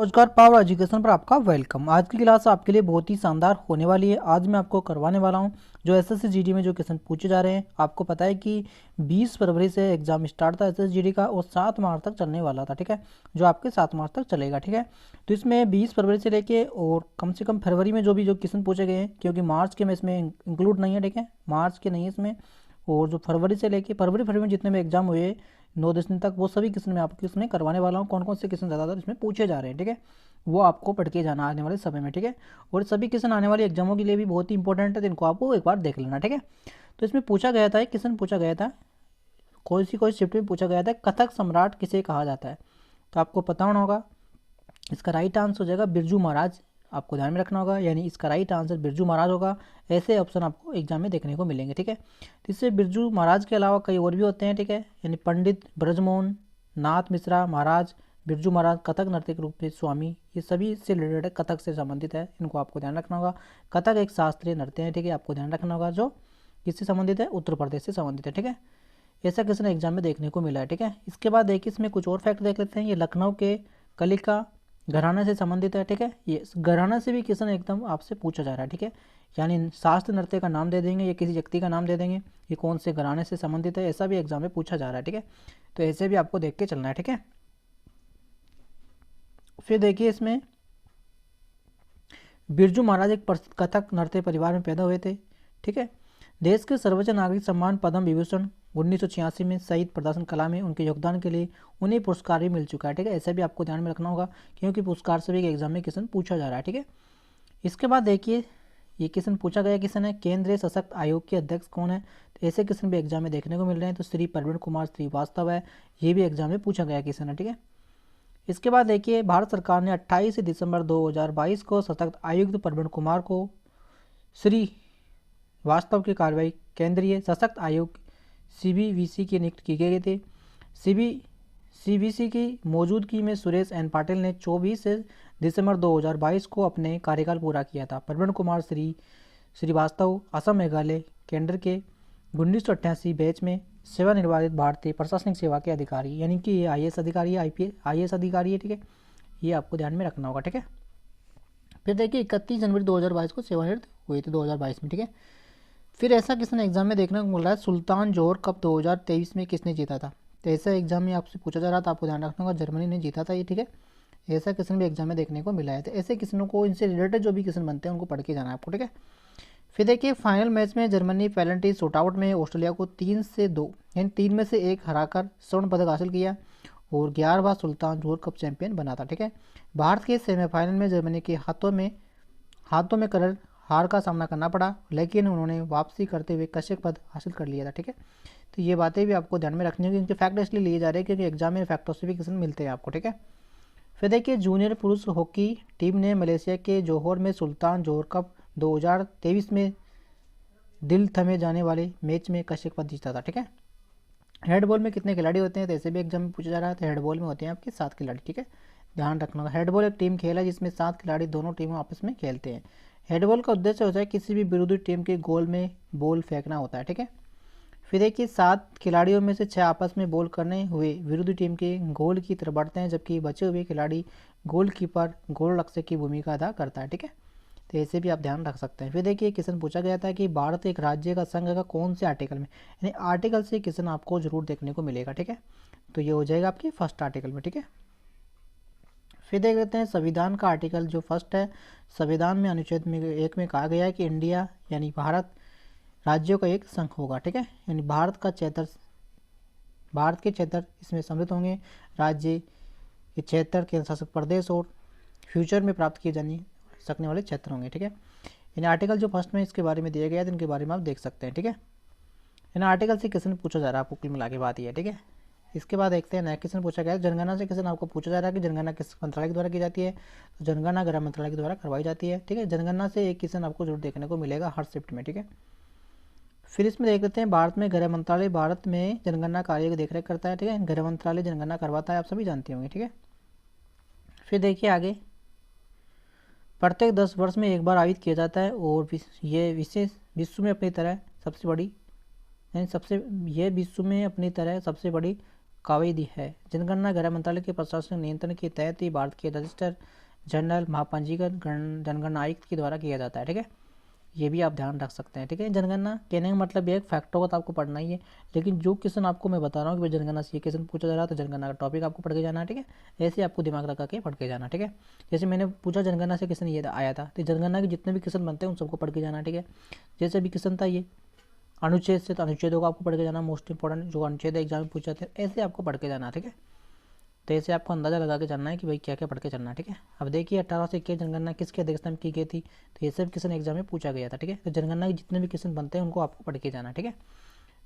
नमस्कार, power education पर आपका वेलकम। आज की क्लास आपके लिए बहुत ही शानदार होने वाली है। आज मैं आपको करवाने वाला हूं जो एसएससी जीडी में जो क्वेश्चन पूछे जा रहे हैं। आपको पता है कि 20 फरवरी से एग्जाम स्टार्ट था एसएससी जीडी का और 7 मार्च तक चलने वाला था, ठीक है, जो आपके 7 मार्च तक चलेगा, ठीक है। तो इसमें 20 फरवरी से लेके और कम से कम फरवरी में जो क्वेश्चन पूछे गए हैं, क्योंकि मार्च के में इसमें इंक्लूड नहीं है, ठीक है, मार्च के नहीं है इसमें। और जो फरवरी से लेके फरवरी में जितने भी एग्जाम हुए 9-10 दिन तक, वो सभी क्वेश्चन मैं आपको इसमें करवाने वाला हूँ। कौन कौन से क्वेश्चन ज़्यादातर इसमें पूछे जा रहे हैं, ठीक है, वो आपको पढ़ के जाना आने वाले समय में, ठीक है। और सभी क्वेश्चन आने वाली एग्जामों के लिए भी बहुत ही इंपॉर्टेंट है, तो इनको आपको एक बार देख लेना, ठीक है। तो इसमें पूछा गया था, एक क्वेश्चन पूछा गया था, कोई शिफ्ट में पूछा गया था, कथक सम्राट किसे कहा जाता है। तो आपको पता होना होगा, इसका राइट आंसर हो जाएगा बिरजू महाराज। आपको ध्यान में रखना होगा, यानी इसका राइट आंसर बिरजू महाराज होगा। ऐसे ऑप्शन आपको एग्जाम में देखने को मिलेंगे, ठीक है। तो इससे बिरजू महाराज के अलावा कई और भी होते हैं, ठीक है, यानी पंडित ब्रजमोहन नाथ मिश्रा महाराज, बिरजू महाराज कथक नृत्य के रूप में स्वामी, ये सभी से रिलेटेड है, कथक से संबंधित है, इनको आपको ध्यान रखना होगा। कथक एक शास्त्रीय नृत्य है, ठीक है, आपको ध्यान रखना होगा, जो किससे संबंधित है, उत्तर प्रदेश से संबंधित है, ठीक है। ऐसा क्वेश्चन एग्जाम में देखने को मिला है, ठीक है। इसके बाद देखिए इसमें कुछ और फैक्ट देख लेते हैं। ये लखनऊ के कलिका घराना से संबंधित है, ठीक है। ये घराना से भी क्वेश्चन एकदम आपसे पूछा जा रहा है, ठीक है, यानी शास्त्र नृत्य का नाम दे देंगे या किसी व्यक्ति का नाम दे देंगे, ये कौन से घराने से संबंधित है, ऐसा भी एग्जाम में पूछा जा रहा है, ठीक है। तो ऐसे भी आपको देख के चलना है, ठीक है। फिर देखिए इसमें बिरजू महाराज एक प्रसिद्ध कथक नृत्य परिवार में पैदा हुए थे, ठीक है। देश के सर्वोच्च नागरिक सम्मान पद्म विभूषण 1986 में शहीद प्रदर्शन कला में उनके योगदान के लिए उन्हें पुरस्कार भी मिल चुका है, ठीक है। ऐसा भी आपको ध्यान में रखना होगा, क्योंकि पुरस्कार से भी एग्जाम में क्वेश्चन पूछा जा रहा है, ठीक है। इसके बाद देखिए ये क्वेश्चन पूछा गया क्वेश्चन है, केंद्रीय सशक्त आयोग के अध्यक्ष कौन है। तो ऐसे क्वेश्चन भी एग्जाम में देखने को मिल रहे हैं। तो श्री प्रवीण कुमार श्रीवास्तव है, ये भी एग्जाम में पूछा गया क्वेश्चन है, ठीक है। इसके बाद देखिए भारत सरकार ने 28 दिसंबर 2022 को सशक्त आयुक्त प्रवीण कुमार को श्री वास्तव की कार्रवाई केंद्रीय सशक्त आयोग सीबीवीसी की नियुक्त की गई थे। सीबीसी की मौजूदगी में सुरेश एन पाटिल ने 24 दिसंबर 2022 को अपने कार्यकाल पूरा किया था। प्रवीण कुमार श्रीवास्तव असम मेघालय केंद्र के 1988 बैच में सेवानिवृत्त भारतीय प्रशासनिक सेवा के अधिकारी, यानी कि ये आईएएस अधिकारी है, आईएएस अधिकारी है, ठीक है। ये आपको ध्यान में रखना होगा, ठीक है। फिर देखिए 31 जनवरी 2022 को सेवानिवृत्त हुए थे 2022 में, ठीक है। फिर ऐसा क्वेश्चन एग्जाम में देखने को मिल रहा है, सुल्तान जोहर कप 2023 में किसने जीता था। तो ऐसा एग्जाम में आपसे पूछा जा रहा था, आपको ध्यान रखना होगा, जर्मनी ने जीता था ये, ठीक है। ऐसा क्वेश्चन भी एग्जाम में देखने को मिला है। तो ऐसे क्वेश्चनों को, इनसे रिलेटेड जो भी क्वेश्चन बनते हैं उनको पढ़ के जाना है आपको, ठीक है। फिर देखिए फाइनल मैच में जर्मनी पेनल्टी शूटआउट में ऑस्ट्रेलिया को 3-2 यानी 3 में से 1 हराकर स्वर्ण पदक हासिल किया और 11वां सुल्तान जोहर कप चैंपियन बना था, ठीक है। भारत के सेमीफाइनल में जर्मनी के हाथों में करल हार का सामना करना पड़ा, लेकिन उन्होंने वापसी करते हुए कश्यप पद हासिल कर लिया था, ठीक है। तो ये बातें भी आपको ध्यान में रखनी होगी, इनके फैक्ट इसलिए लिए जा रहे हैं क्योंकि एग्जाम में फैक्टों से भी क्वेश्चन मिलते हैं आपको, ठीक है। फिर देखिए जूनियर पुरुष हॉकी टीम ने मलेशिया के जोहर में सुल्तान जोहर कप 2023 में दिल थमे जाने वाले मैच में कश्यप पद जीता था, ठीक है। हेडबॉल में कितने खिलाड़ी होते हैं, तो ऐसे भी एग्जाम में पूछा जा रहा है। तो हेडबॉल में होते हैं आपके 7 खिलाड़ी, ठीक है, ध्यान रखना होगा। हेडबॉल एक टीम खेल है जिसमें 7 खिलाड़ी दोनों टीमों आपस में खेलते हैं। हेडबॉल का उद्देश्य होता है किसी भी विरोधी टीम के गोल में बॉल फेंकना होता है, ठीक है। फिर देखिए 7 खिलाड़ियों में से 6 आपस में बॉल करने हुए विरोधी टीम के गोल की तरफ बढ़ते हैं, जबकि बचे हुए खिलाड़ी गोलकीपर गोल रक्षक की भूमिका अदा करता है, ठीक है। तो ऐसे भी आप ध्यान रख सकते हैं। फिर देखिए क्वेश्चन पूछा गया था कि भारत एक राज्य का संघ का कौन से आर्टिकल में, यानी आर्टिकल से क्वेश्चन आपको जरूर देखने को मिलेगा, ठीक है। तो ये हो जाएगा आपके फर्स्ट आर्टिकल में, ठीक है। फिर देख लेते हैं संविधान का आर्टिकल जो फर्स्ट है। संविधान में अनुच्छेद में 1 में कहा गया है कि इंडिया यानी भारत राज्यों का एक संघ होगा, ठीक है, यानी भारत के क्षेत्र इसमें सम्मिलित होंगे। राज्य के क्षेत्र केंद्र शासित प्रदेश और फ्यूचर में प्राप्त किए जाने सकने वाले क्षेत्र होंगे, ठीक है। यानी आर्टिकल जो फर्स्ट में इसके बारे में दिया गया है, इनके बारे में आप देख सकते हैं, ठीक है। यानी आर्टिकल से क्वेश्चन पूछा जा रहा है आपको, कुल मिला के बात ये है, ठीक है। इसके बाद देखते हैं नेक्स्ट क्वेश्चन पूछा गया है, जनगणना से क्वेश्चन आपको पूछा जा रहा है कि जनगणना किस मंत्रालय के द्वारा की जाती है। तो जनगणना गृह मंत्रालय के द्वारा करवाई जाती है, ठीक है। जनगणना से एक क्वेश्चन आपको जरूर देखने को मिलेगा हर शिफ्ट में, ठीक है। फिर इसमें देख लेते हैं भारत में गृह मंत्रालय भारत में जनगणना कार्य की देखरेख करता है, ठीक है। गृह मंत्रालय जनगणना करवाता है, आप सभी जानते होंगे, ठीक है। फिर देखिए आगे, प्रत्येक 10 वर्ष में एक बार आयोजित किया जाता है और ये विशेष विश्व में अपनी तरह सबसे बड़ी कावेदी है। जनगणना गृह मंत्रालय के प्रशासनिक नियंत्रण के तहत ही भारत के रजिस्टर जनरल महापंजीकरण जनगणना आयुक्त के द्वारा किया जाता है। ठीक है, ये भी आप ध्यान रख सकते हैं। ठीक है, जनगणना कहने का मतलब ये फैक्ट होगा तो आपको पढ़ना ही है, लेकिन जो क्वेश्चन आपको मैं बता रहा हूँ कि भाई जनगणना से ये क्वेश्चन पूछा जा रहा है तो जनगणना का टॉपिक आपको पढ़ के जाना है। ठीक है, ऐसे आपको दिमाग लगा के पढ़ के जाना। ठीक है, जैसे मैंने पूछा जनगणना से क्वेश्चन ये आया था, तो जनगणना के जितने भी क्वेश्चन बनते हैं उन सबको पढ़ के जाना। ठीक है, जैसे अभी क्वेश्चन था ये अनुच्छेद से, तो अनुच्छेदों को आपको पढ़ के जाना, मोस्ट इंपॉर्टेंट जो अनुच्छेद एग्जाम में पूछे जाते हैं ऐसे आपको पढ़ के जाना। ठीक है, तो ऐसे आपको अंदाजा लगा के चलना है कि भाई क्या क्या पढ़ के चलना है। ठीक है, अब देखिए 18 से 21 जनगणना किसकी अध्यक्षता में की गई थी, तो ये सब क्वेश्चन एग्जाम में पूछा गया था। ठीक है, तो जनगणना के जितने भी क्वेश्चन बनते हैं उनको आपको पढ़ के जाना। ठीक है,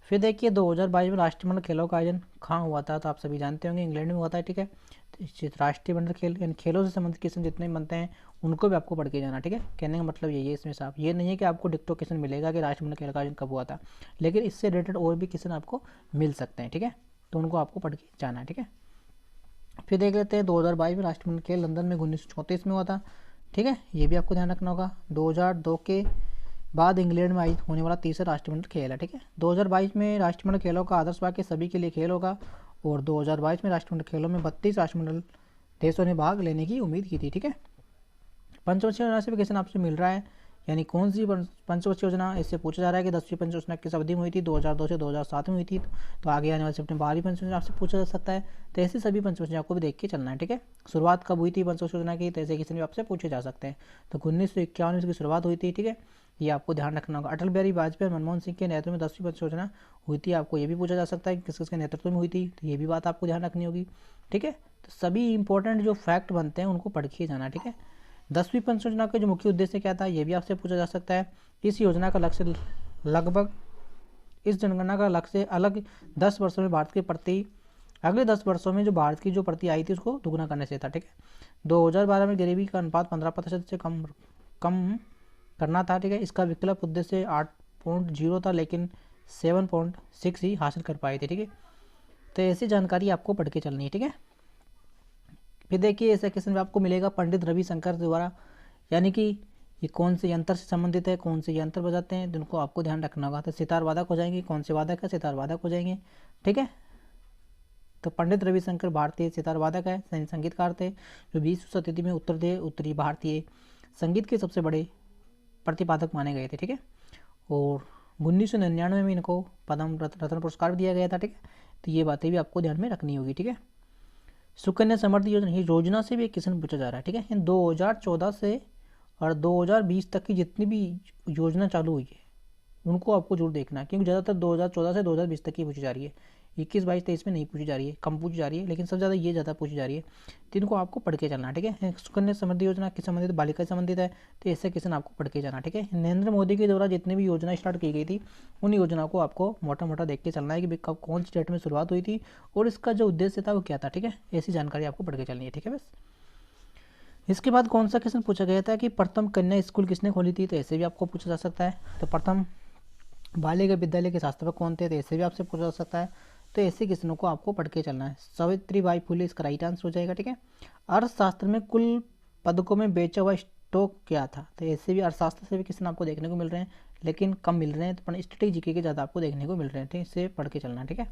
फिर देखिए 2022 में राष्ट्रमंडल खेलों का आयोजन कहाँ हुआ था, तो आप सभी जानते होंगे इंग्लैंड में हुआ था। ठीक है, तो राष्ट्रीय मंडल खेल यानी खेलों से संबंधित क्वेश्चन जितने बनते हैं उनको भी आपको पढ़ के जाना। ठीक है, कहने का मतलब यही है इसमें साफ, ये नहीं है कि आपको डिक्टो क्वेश्चन मिलेगा कि राष्ट्रमंडल खेल का आयोजन कब हुआ था, लेकिन इससे रिलेटेड और भी क्वेश्चन आपको मिल सकते हैं। ठीक है, तो उनको आपको पढ़ के जाना है। ठीक है, फिर देख लेते हैं 2022 में राष्ट्रमंडल खेल लंदन में 1934 में हुआ था। ठीक है, ये भी आपको ध्यान रखना होगा। 2002 के बाद इंग्लैंड में आयोजित होने वाला तीसरा राष्ट्रमंडल खेल है। ठीक है, 2022 में राष्ट्रमंडल खेलों का आदर्श वाक्य सभी के लिए खेल होगा, और 2022 में राष्ट्रमंडल खेलों में 32 राष्ट्रमंडल देशों ने भाग लेने की उम्मीद की थी। ठीक है, पंचवर्षीय योजना से भी क्वेश्चन आपसे मिल रहा है, यानी कौन सी पंचवर्षीय योजना, इससे पूछा जा रहा है कि 10वीं पंचवर्षीय किस अवधि में हुई थी, 2002 से 2007 में हुई थी, तो आगे आने वाले सेप्टेम्बर 12वीं पंचवर्षीय आपसे पूछा जा सकता है। तो ऐसे सभी पंचवर्षीय आपको भी देख के चलना है। ठीक है, शुरुआत कब हुई थी पंचवर्षीय योजना की, तो ऐसे क्वेश्चन भी आपसे पूछे जा सकते हैं। तो 1951 की शुरुआत हुई थी। ठीक है, ये आपको ध्यान रखना होगा। अटल बिहारी वाजपेयी और मनमोहन सिंह के नेतृत्व में 10वीं पंच योजना हुई थी, आपको ये भी पूछा जा सकता है कि किस किसके नेतृत्व में हुई थी, तो ये भी बात आपको ध्यान रखनी होगी। ठीक है, तो सभी इंपॉर्टेंट जो फैक्ट बनते हैं उनको पढ़ के जाना। ठीक है, 10वीं पंच योजना का जो मुख्य उद्देश्य क्या था, ये भी आपसे पूछा जा सकता है। इस योजना का लक्ष्य लगभग इस जनगणना का लक्ष्य अलग 10 वर्षों में भारत के प्रति अगले 10 वर्षों में जो भारत की जो प्रति आई थी उसको दुगना करने से था। ठीक है, 2012 में गरीबी का अनुपात 15% से कम करना था। ठीक है, इसका विकल्प उद्देश्य 8.0 था, लेकिन 7.6 ही हासिल कर पाए थे। ठीक है, तो ऐसी जानकारी आपको पढ़ के चलनी है। ठीक है, फिर देखिए ऐसा क्वेश्चन भी आपको मिलेगा पंडित रविशंकर द्वारा, यानी कि ये कौन से यंत्र से संबंधित है, कौन से यंत्र बजाते हैं, जिनको आपको ध्यान रखना होगा। तो सितार वादक हो जाएंगे, कौन से वादक है, सितार वादक हो जाएंगे। ठीक है, तो पंडित रविशंकर भारतीय सितार वादक है, संगीतकार थे जो 20वीं शताब्दी में उत्तरी भारतीय संगीत के सबसे बड़े प्रतिपादक माने गए थे। ठीक है, और 1999 में इनको पद्म रत्न पुरस्कार भी दिया गया था। ठीक है, तो ये बातें भी आपको ध्यान में रखनी होगी। ठीक है, सुकन्या समृद्धि योजना, ये योजना से भी एक क्वेश्चन पूछा जा रहा है। ठीक है, इन 2014 से और 2020 तक की जितनी भी योजना चालू हुई है उनको आपको जरूर देखना है, क्योंकि ज़्यादातर 2014 से 2020 तक की पूछी जा रही है, 21, 22, 23 में नहीं पूछी जा रही है, कम पूछी जा रही है, लेकिन सबसे ज़्यादा ये ज़्यादा पूछी जा रही है, तो इनको आपको पढ़ के चलना। ठीक है, सुकन्या समृद्धि योजना किस संबंधित, बालिका से संबंधित है, तो ऐसे क्वेश्चन आपको पढ़ के जाना। ठीक है, नरेंद्र मोदी के द्वारा जितनी भी योजना स्टार्ट की गई थी उन योजनाओं को आपको मोटा मोटा देख के चलना है कि कब कौन सी डेट में शुरुआत हुई थी और इसका जो उद्देश्य था वो क्या था। ठीक है, ऐसी जानकारी आपको पढ़ के चलनी है। ठीक है, बस इसके बाद कौन सा क्वेश्चन पूछा गया था कि प्रथम कन्या स्कूल किसने खोली थी, तो ऐसे भी आपको पूछा जा सकता है। तो प्रथम बालिका विद्यालय के संस्थापक कौन थे, तो ऐसे भी आपसे पूछा जा सकता है। तो ऐसे क्वेश्चनों को आपको पढ़ के चलना है। सावित्रीबाई फुले इसका राइट आंसर हो जाएगा। ठीक है, अर्थशास्त्र में कुल पदकों में बेचा हुआ स्टॉक क्या था, तो ऐसे भी अर्थशास्त्र से भी क्वेश्चन आपको देखने को मिल रहे हैं, लेकिन कम मिल रहे हैं, तो स्ट्रेटेजी के ज़्यादा आपको देखने को मिल रहे हैं। ठीक है, इसे पढ़ के चलना। ठीक है,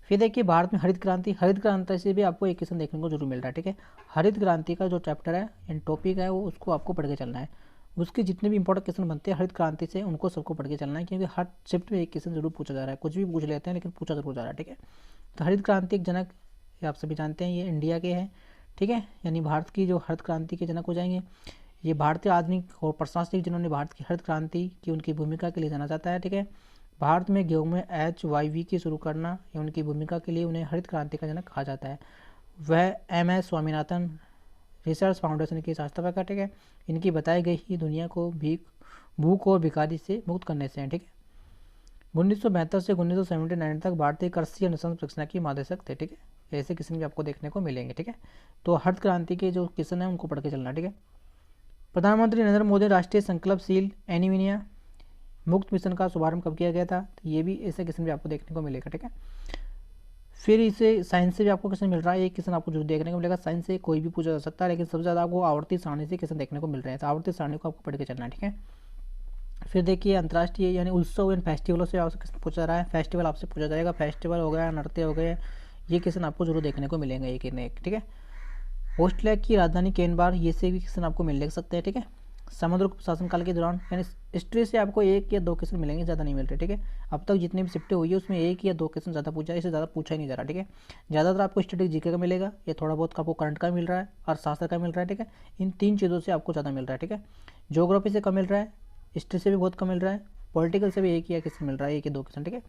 फिर देखिए भारत में हरित क्रांति से भी आपको एक क्वेश्चन देखने को जरूर मिल रहा है। ठीक है, हरित क्रांति का जो चैप्टर है एंड टॉपिक है वो उसको आपको पढ़ के चलना है। उसके जितने भी इंपॉर्टेंट क्वेश्चन बनते हैं हरित क्रांति से उनको सबको पढ़ के चलना है, क्योंकि हर शिफ्ट में एक क्वेश्चन जरूर पूछा जा रहा है, कुछ भी पूछ लेते हैं लेकिन पूछा जरूर जा रहा है। ठीक है, तो हरित क्रांति एक जनक ये आप सभी जानते हैं, ये इंडिया के हैं। ठीक है, यानी भारत की जो हरित क्रांति के जनक हो जाएंगे। ये भारतीय आधुनिक और प्रशासनिक जिन्होंने भारत की हरित क्रांति की उनकी भूमिका के लिए जाना जाता है। ठीक है, भारत में गेहूं में HYV की शुरू करना या उनकी भूमिका के लिए उन्हें हरित क्रांति का जनक कहा जाता है। वह MS स्वामीनाथन रिसर्च फाउंडेशन की संस्थापक है। ठीक है, इनकी बताई गई ही दुनिया को भूख और भिखारी से मुक्त करने से है। ठीक है, 1972 से 1979 तक भारतीय कृषि अनुसंधान परियोजना के मार्गदर्शक थे। ठीक है, ऐसे क्वेश्चन भी आपको देखने को मिलेंगे। ठीक है, तो हरित क्रांति के जो क्वेश्चन है उनको पढ़ के चलना। ठीक है, प्रधानमंत्री नरेंद्र मोदी राष्ट्रीय संकल्पशील एनीमिया मुक्त मिशन का शुभारंभ कब किया गया था, तो ये भी ऐसे क्वेश्चन भी आपको देखने को मिलेगा। ठीक है, फिर इसे साइंस से भी आपको क्वेश्चन मिल रहा है, एक क्वेश्चन आपको जरूर देखने को मिलेगा। साइंस से कोई भी पूछा जा सकता है, लेकिन सबसे ज़्यादा आपको आवर्ती सारणी से क्वेश्चन देखने को मिल रहे हैं, तो आवर्ती सारणी को आपको पढ़ के चलना है। ठीक है, फिर देखिए अंतर्राष्ट्रीय यानी उत्सव एंड फेस्टिवलों से आपसे क्वेश्चन पूछा जा रहा है। फेस्टिवल आपसे पूछा जाएगा, फेस्टिवल हो गया, नृत्य हो गए, ये क्वेश्चन आपको जरूर देखने को मिलेंगे एक न एक, ठीक है। ऑस्ट्रेलिया की राजधानी कैनबारा, ये से भी क्वेश्चन आपको मिल सकते हैं, ठीक है। समुद्र शासनकाल के दौरान, यानी हिस्ट्री से आपको 1 या 2 क्वेश्चन मिलेंगे, ज़्यादा नहीं मिल रहे, ठीक है। अब तक जितनी भी शिफ्टें हुई है उसमें 1 या 2 क्वेश्चन ज़्यादा पूछा है, इससे ज़्यादा पूछा ही नहीं जा रहा, ठीक है। ज़्यादातर आपको स्टैटिक जीके का मिलेगा, या थोड़ा बहुत आपको करंट का मिल रहा है और शास्त्र का मिल रहा है, ठीक है। इन 3 चीज़ों से आपको ज़्यादा मिल रहा है, ठीक है। ज्योग्राफी से कम मिल रहा है, हिस्ट्री से भी बहुत कम मिल रहा है, पॉलिटिकल से भी 1 या क्वेश्चन मिल रहा है, 1 या 2 क्वेश्चन, ठीक है।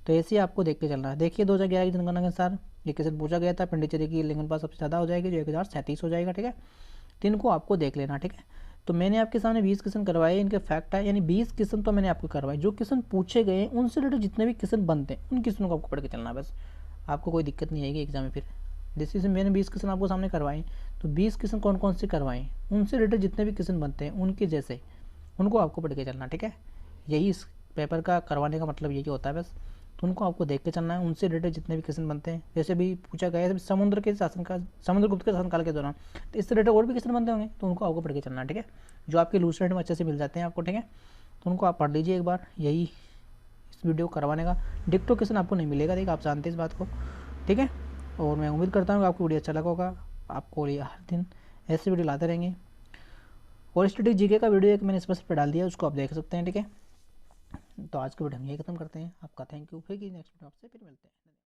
तो ऐसे ही आपको देख के चलना है। देखिए 2011 की जनगणना के अनुसार ये क्वेश्चन पूछा गया था, पांडिचेरी की लिंगन सबसे ज़्यादा हो जाएगी जो 1037 हो जाएगा, ठीक है। तो इनको आपको देख लेना, ठीक है। तो मैंने आपके सामने 20 क्वेश्चन करवाए, इनके फैक्ट है, यानी 20 क्वेश्चन तो मैंने आपको करवाए। जो क्वेश्चन पूछे गए उनसे रिलेटेड जितने भी क्वेश्चन बनते हैं उन क्वेश्चनों को आपको पढ़ के चलना है, बस आपको कोई दिक्कत नहीं आएगी एग्जाम में। फिर जैसे मैंने 20 क्वेश्चन आपको सामने करवाए, तो 20 क्वेश्चन कौन कौन से करवाए, उनसे रिलेटेड जितने भी क्वेश्चन बनते हैं उनके जैसे उनको आपको पढ़ के चलना, ठीक है। यही इस पेपर का करवाने का मतलब यही होता है बस। तो उनको आपको देख के चलना है, उनसे रिलेटेड जितने भी क्वेश्चन बनते हैं, जैसे भी पूछा गया है समुद्रगुप्त के शासनकाल के दौरान, तो इससे रिलेटेड और भी क्वेश्चन बनते होंगे, तो उनको आपको पढ़ के चलना है, ठीक है। जो आपके लूसेंट में अच्छे से मिल जाते हैं आपको, ठीक है। तो उनको आप पढ़ लीजिए एक बार, यही इस वीडियो करवाने का। डिक्टो क्वेश्चन आपको नहीं मिलेगा, देखिए आप जानते हैं इस बात को, ठीक है। और मैं उम्मीद करता हूँ कि आपको वीडियो अच्छा लगा होगा। आपको ये हर दिन ऐसे वीडियो लाते रहेंगे। और स्टैटिक जीके का वीडियो एक मैंने इस पर डाल दिया, उसको आप देख सकते हैं, ठीक है। तो आज की वीडियो हम यही खत्म करते हैं। आपका थैंक यू, फिर नेक्स्ट वीडियो आपसे फिर मिलते हैं।